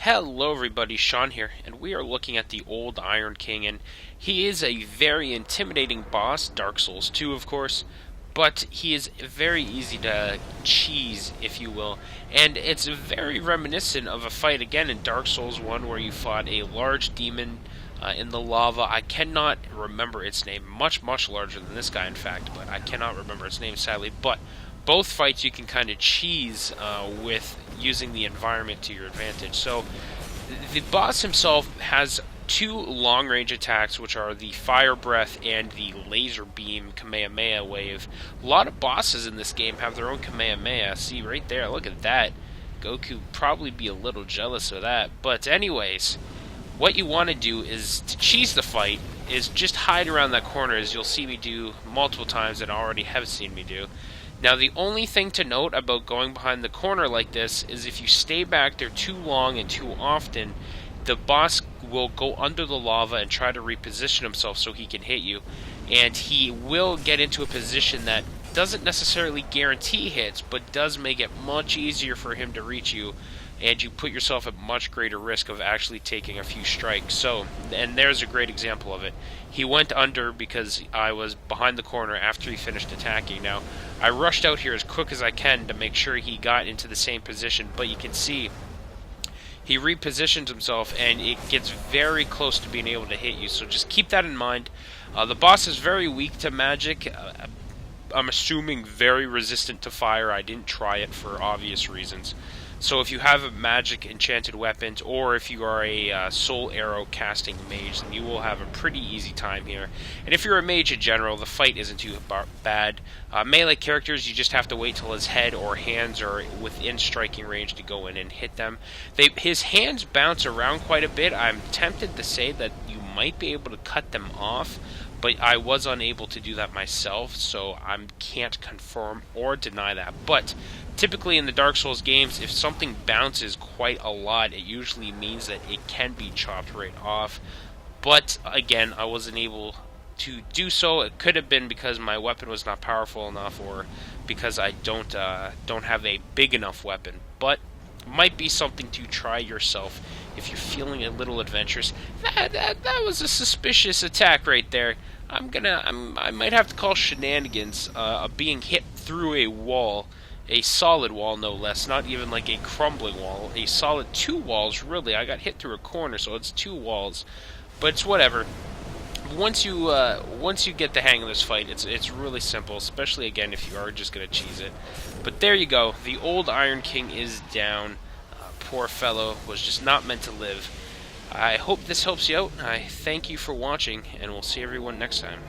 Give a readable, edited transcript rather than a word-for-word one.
Hello everybody, Sean here, and we are looking at the old Iron King, and he is a very intimidating boss, Dark Souls 2 of course, but he is very easy to cheese, if you will, and it's very reminiscent of a fight again in Dark Souls 1 where you fought a large demon in the lava. I cannot remember its name, much larger than this guy in fact, but I cannot remember its name sadly, but both fights you can kind of cheese with using the environment to your advantage. So the boss himself has two long-range attacks, which are the Fire Breath and the Laser Beam Kamehameha Wave. A lot of bosses in this game have their own Kamehameha. See right there, look at that. Goku would probably be a little jealous of that. But anyways, what you want to do is to cheese the fight is just hide around that corner, as you'll see me do multiple times and already have seen me do. Now, the only thing to note about going behind the corner like this is if you stay back there too long and too often, the boss will go under the lava and try to reposition himself so he can hit you. And he will get into a position that doesn't necessarily guarantee hits, but does make it much easier for him to reach you, and you put yourself at much greater risk of actually taking a few strikes. So, and there's a great example of it. He went under because I was behind the corner after he finished attacking. Now, I rushed out here as quick as I can to make sure he got into the same position, but you can see he repositioned himself and it gets very close to being able to hit you, so just keep that in mind. The boss is very weak to magic. I'm assuming very resistant to fire. I didn't try it for obvious reasons. So if you have a magic enchanted weapons, or if you are a soul arrow casting mage, then you will have a pretty easy time here. And if you're a mage in general, the fight isn't too bad. Melee characters, you just have to wait till his head or hands are within striking range to go in and hit them. His hands bounce around quite a bit. I'm tempted to say that you might be able to cut them off, but I was unable to do that myself, so I can't confirm or deny that. But typically in the Dark Souls games, if something bounces quite a lot, it usually means that it can be chopped right off. But again, I wasn't able to do so. It could have been because my weapon was not powerful enough, or because I don't have a big enough weapon. But might be something to try yourself if you're feeling a little adventurous. That was a suspicious attack right there. I might have to call shenanigans. Being hit through a wall, a solid wall no less, not even like a crumbling wall, a solid two walls really. I got hit through a corner, so it's two walls, but it's whatever. Once you get the hang of this fight, it's really simple, especially again if you are just gonna cheese it. But there you go, the old Iron King is down. Poor fellow was just not meant to live. I hope this helps you out. I thank you for watching, and we'll see everyone next time.